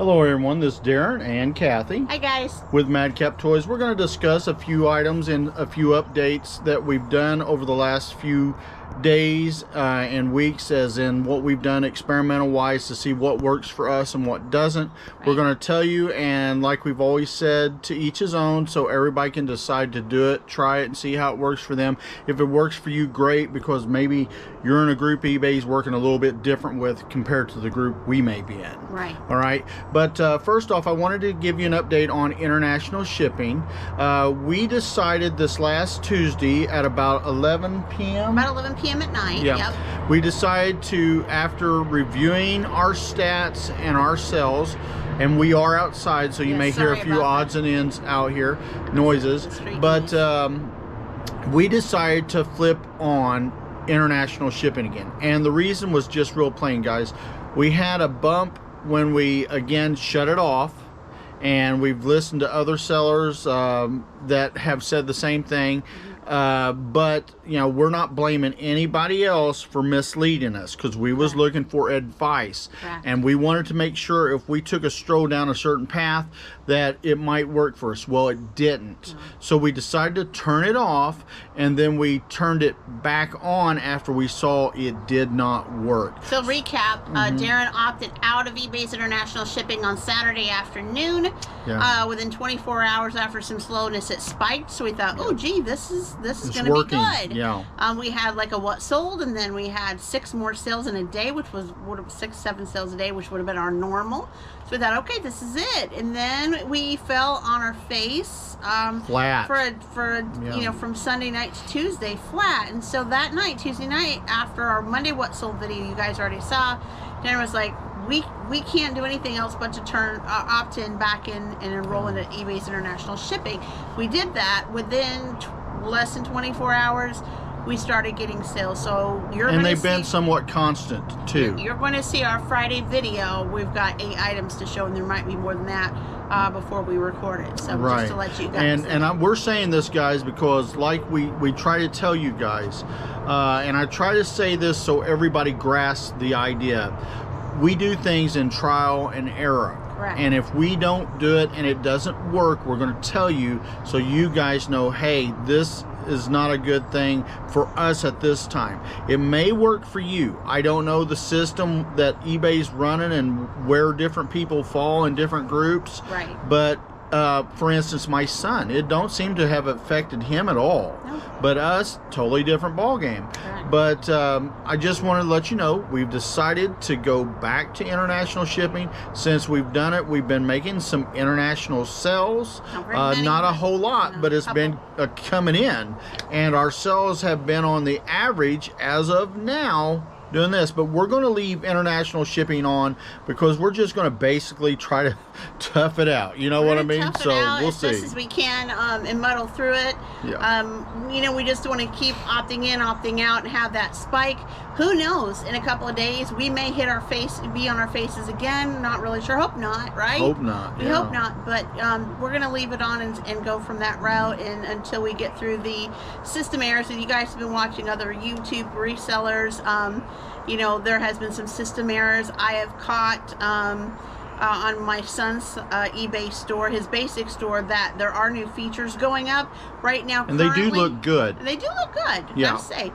Hello everyone, this is Daren and Kathy. Hi guys. With Madcap Toys. We're going to discuss a few items and a few updates that we've done over the last few days and weeks, as in what we've done experimental wise to see what works for us and what doesn't. Right. We're going to tell you, and like we've always said, to each his own, so everybody can decide to do it, try it, and see how it works for them. If it works for you, great, because maybe you're in a group eBay's working a little bit different with compared to the group we may be in. Right. All right. But first off, I wanted to give you an update on international shipping. We decided this last Tuesday at about 11 p.m. About 11 p.m. at night. Yeah. Yep. We decided to, after reviewing our stats and our sales, and we are outside, so you may hear a few odds and ends out here, noises, but we decided to flip on international shipping again. And the reason was just real plain, guys. We had a bump when we again shut it off, and we've listened to other sellers that have said the same thing. But you know, we're not blaming anybody else for misleading us, because we was looking for advice. Correct. And we wanted to make sure if we took a stroll down a certain path that it might work for us. Well, it didn't. So we decided to turn it off, and then we turned it back on after we saw it did not work. So recap, Daren opted out of eBay's international shipping on Saturday afternoon. Yeah. Within 24 hours after some slowness, it spiked. So we thought, oh gee, this is going to be good. Yeah. We had like a what sold, and then we had 6 more sales in a day, which was 6-7 sales a day, which would have been our normal. So we thought, okay, this is it. And then we fell on our face flat for you know, from Sunday night to Tuesday, flat. And so that night, Tuesday night, after our Monday what sold video you guys already saw, Daren was like, we can't do anything else but to turn opt in back in and enroll into eBay's international shipping. We did that. Within less than 24 hours, we started getting sales. So and they've been somewhat constant too. You're going to see our Friday video. We've got 8 items to show, and there might be more than that before we record it. So just to let you guys and we're saying this, guys, because like we try to tell you guys, and I try to say this so everybody grasps the idea. We do things in trial and error. Correct. And if we don't do it and it doesn't work, we're going to tell you so you guys know, hey, this is not a good thing for us at this time. It may work for you. I don't know the system that eBay's running and where different people fall in different groups. Right. But for instance, my son, it don't seem to have affected him at all. No. But us, totally different ball game. Right. But I just wanted to let you know, we've decided to go back to international shipping. Since we've done it, we've been making some international sales. Not a whole lot, but it's been coming in. And our sales have been on the average as of now doing this, but we're going to leave international shipping on because we're just going to basically try to tough it out. You know what I mean? So we'll see. As best as we can and muddle through it. Yeah. You know, we just want to keep opting in, opting out, and have that spike. Who knows? In a couple of days, we may hit our face, be on our faces again. Not really sure. Hope not, right? Hope not. We hope not. But we're going to leave it on and go from that route until we get through the system errors. And you guys have been watching other YouTube resellers. You know, there has been some system errors I have caught on my son's eBay store, his basic store, that there are new features going up right now. And they do look good. They do look good, yeah. I have to say.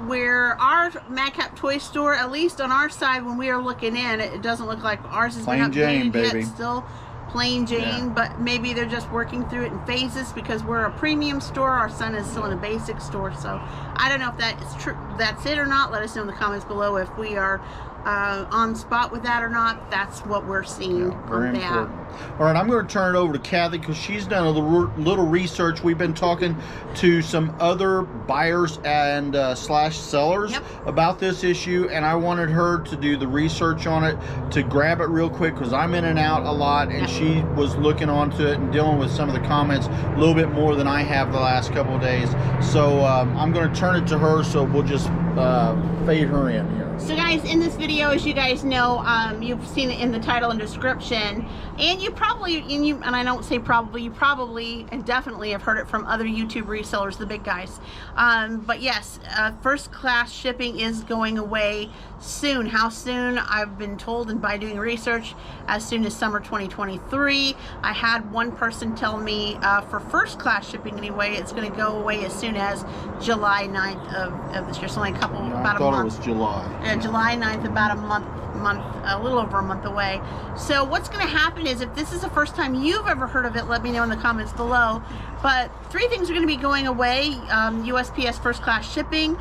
Where our Madcap Toys store, at least on our side, when we are looking in, it doesn't look like ours has been updated yet. It's still plain Jane, but maybe they're just working through it in phases because we're a premium store. Our son is still in a basic store, so I don't know if that is true. That's it or not. Let us know in the comments below if we are on spot with that or not. That's what we're seeing. Very important. All right, I'm going to turn it over to Kathy because she's done a little research. We've been talking to some other buyers and slash sellers about this issue, and I wanted her to do the research on it, to grab it real quick because I'm in and out a lot, and she was looking onto it and dealing with some of the comments a little bit more than I have the last couple of days. So I'm going to turn it to her, so we'll just fade her in here. So guys, in this video, as you guys know, you've seen it in the title and description, and you probably, and I don't say probably, you probably and definitely have heard it from other YouTube resellers, the big guys. But yes, first class shipping is going away soon. How soon? I've been told, and by doing research, as soon as summer 2023. I had one person tell me for first class shipping anyway, it's going to go away as soon as July 9th of this year. So only a couple, about a month. I thought it was July. Yeah, July 9th, about a little over a month away. So what's going to happen is, if this is the first time you've ever heard of it, let me know in the comments below. But 3 things are going to be going away: USPS First Class shipping,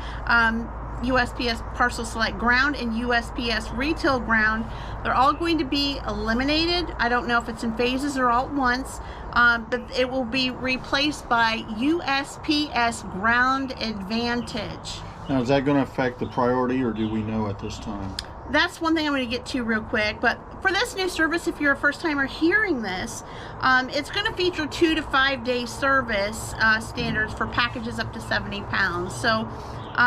USPS Parcel Select Ground, and USPS Retail Ground. They're all going to be eliminated. I don't know if it's in phases or all at once, but it will be replaced by USPS Ground Advantage. Now, is that going to affect the priority, or do we know at this time? That's one thing I'm going to get to real quick. But for this new service, if you're a first timer hearing this, it's going to feature 2 to 5 day service standards for packages up to 70 pounds. So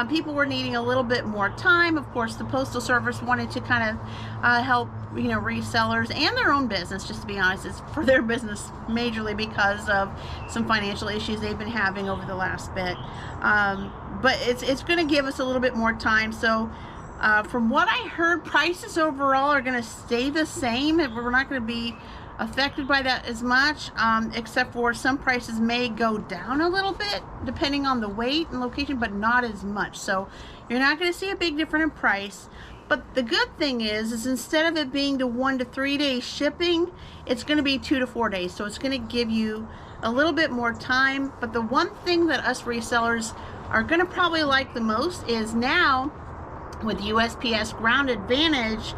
people were needing a little bit more time. Of course, the Postal Service wanted to kind of help, resellers and their own business, just to be honest. It's for their business majorly because of some financial issues they've been having over the last bit. But it's going to give us a little bit more time. So from what I heard, prices overall are going to stay the same. We're not going to be affected by that as much, except for some prices may go down a little bit depending on the weight and location, but not as much. So you're not going to see a big difference in price. But the good thing is instead of it being the 1 to 3 day shipping, it's going to be 2 to 4 days. So it's going to give you a little bit more time. But the one thing that us resellers are going to probably like the most is, now with USPS Ground Advantage,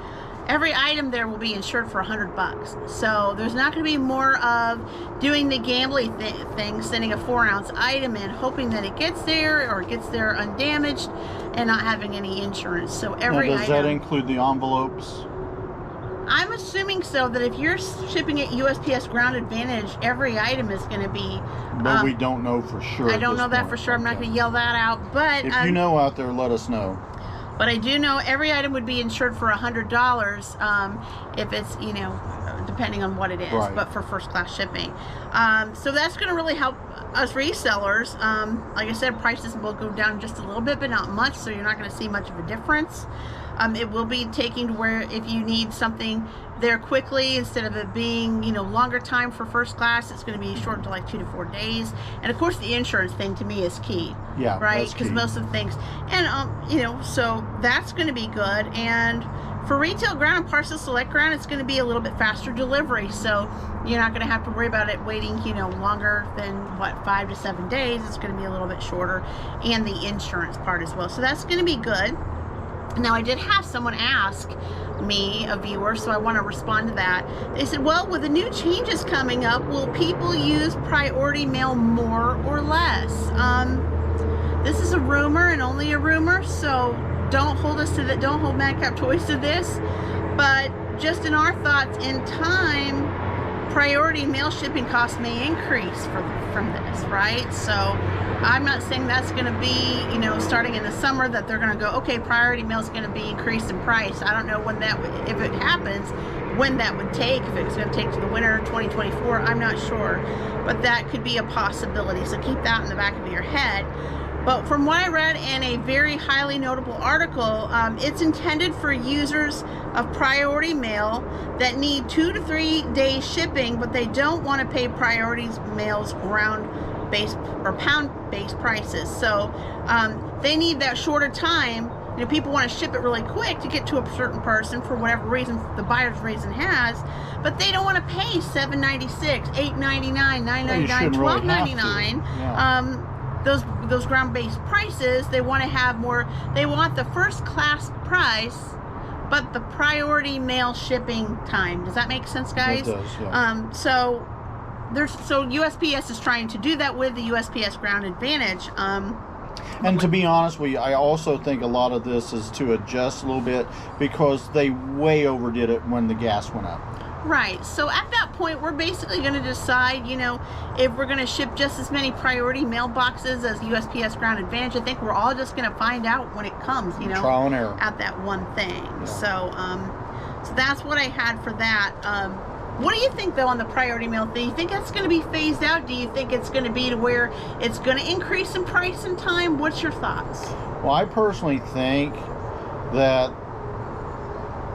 every item there will be insured for $100. So there's not going to be more of doing the gambling thing, sending a 4-ounce item in, hoping that it gets there or gets there undamaged, and not having any insurance. So every now, does that include the envelopes? I'm assuming so, that if you're shipping at USPS Ground Advantage, every item is going to be. But we don't know for sure. I don't know that for sure. I'm not going to yell that out. But if you know out there, let us know. But I do know every item would be insured for $100 if it's, depending on what it is, right. But for first class shipping. So that's going to really help us resellers. Like I said, prices will go down just a little bit, but not much, so you're not going to see much of a difference. It will be taking to where if you need something there quickly, instead of it being, longer time for first class, it's going to be shortened to like 2 to 4 days. And of course, the insurance thing to me is key. Yeah, right? Because most of the things, and so that's going to be good. And for Retail Ground and Parcel Select Ground, it's going to be a little bit faster delivery. So you're not going to have to worry about it waiting, longer than 5 to 7 days. It's going to be a little bit shorter, and the insurance part as well. So that's going to be good. Now, I did have someone ask me, a viewer, so I want to respond to that. They said, well, with the new changes coming up, will people use priority mail more or less? This is a rumor and only a rumor, so don't hold us to that. Don't hold Madcap Toys to this. But just in our thoughts, in time, priority mail shipping costs may increase from this, right? So I'm not saying that's going to be, starting in the summer, that they're going to go, okay, priority mail is going to be increased in price. I don't know when that would, if it happens, when that would take, if it's going to take to the winter 2024, I'm not sure. But that could be a possibility. So keep that in the back of your head. But from what I read in a very highly notable article, it's intended for users of priority mail that need 2 to 3 day shipping, but they don't want to pay priority mail's ground-based or pound-based prices. So they need that shorter time. People want to ship it really quick to get to a certain person for whatever reason the buyer's reason has, but they don't want to pay $7.96, $8.99, $9.99, $12.99. Yeah. Those ground-based prices. They want to have more. They want the first class price, but the priority mail shipping time. Does that make sense, guys? It does, yeah. So USPS is trying to do that with the USPS Ground Advantage. And to be honest with you, I also think a lot of this is to adjust a little bit because they way overdid it when the gas went up. Right. So at that point, we're basically going to decide, you know, if we're going to ship just as many priority mailboxes as USPS Ground Advantage. I think we're all just going to find out when it comes, you know, trial and error at that one thing. Yeah. So that's what I had for that. What do you think, though, on the priority mail thing? You think that's going to be phased out? Do you think it's going to be to where it's going to increase in price and time? What's your thoughts? Well, I personally think that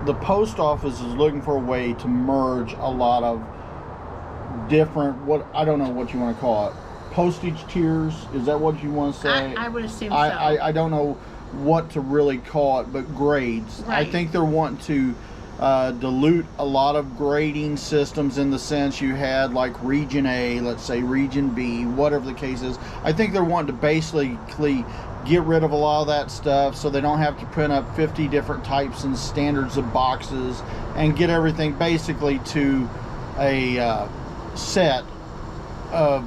the post office is looking for a way to merge a lot of different, what I don't know what you want to call it, postage tiers. Is that what you want to say? I would assume so. I don't know what to really call it, but grades. Right. I think they're wanting to dilute a lot of grading systems, in the sense you had like region A, let's say region B, whatever the case is. I think they're wanting to basically get rid of a lot of that stuff, so they don't have to print up 50 different types and standards of boxes, and get everything basically to a set of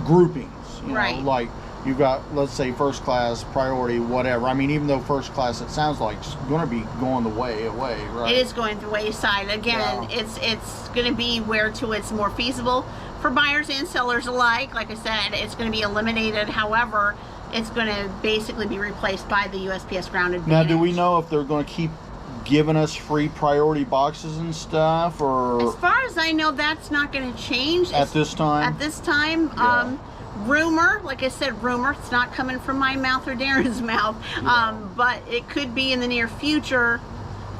groupings, you know, like you've got, let's say, first class, priority, whatever. I mean, even though first class, it sounds like it's going to be going the way away, right? It is going the wayside. Again, it's going to be where to it's more feasible for buyers and sellers alike. Like I said, it's going to be eliminated. However, it's going to basically be replaced by the USPS Ground Advantage. Now, do we know if they're going to keep giving us free priority boxes and stuff, or? As far as I know, that's not going to change at this time. At this time, yeah. Rumor, like I said, rumor. It's not coming from my mouth or Daren's mouth, yeah. But it could be in the near future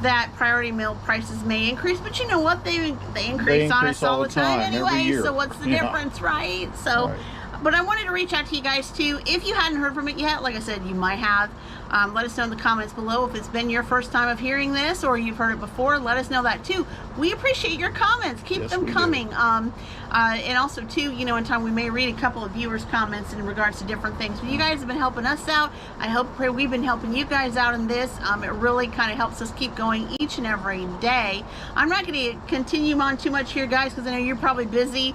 that priority mail prices may increase. But you know what? They increase on us all the time anyway. So what's the difference, right? So. Right. But I wanted to reach out to you guys too. If you hadn't heard from it yet, like I said, you might have. Let us know in the comments below if it's been your first time of hearing this, or you've heard it before. Let us know that too. We appreciate your comments. Keep them coming. And also too, you know, in time we may read a couple of viewers' comments in regards to different things. But you guys have been helping us out. I pray we've been helping you guys out in this. It really kind of helps us keep going each and every day. I'm not going to continue on too much here, guys, because I know you're probably busy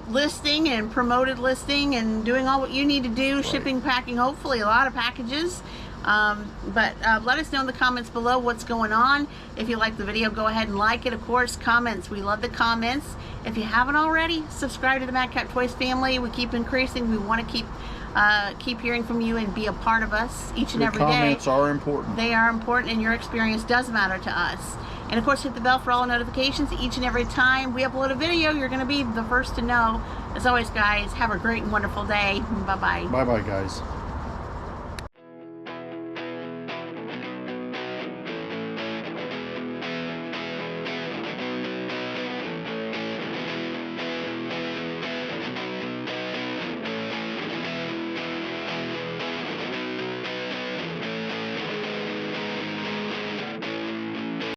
listing and promoted listing and doing all what you need to do, right. Shipping, packing, hopefully a lot of packages. But let us know in the comments below what's going on. If you like the video, go ahead and like it. Of course, comments. We love the comments. If you haven't already, subscribe to the Madcap Toys family. We keep increasing. We want to keep hearing from you and be a part of us each and every day. Comments are important. They are important, and your experience does matter to us. And of course, hit the bell for all notifications. Each and every time we upload a video, you're going to be the first to know. As always, guys, have a great and wonderful day. Bye-bye. Bye-bye, guys.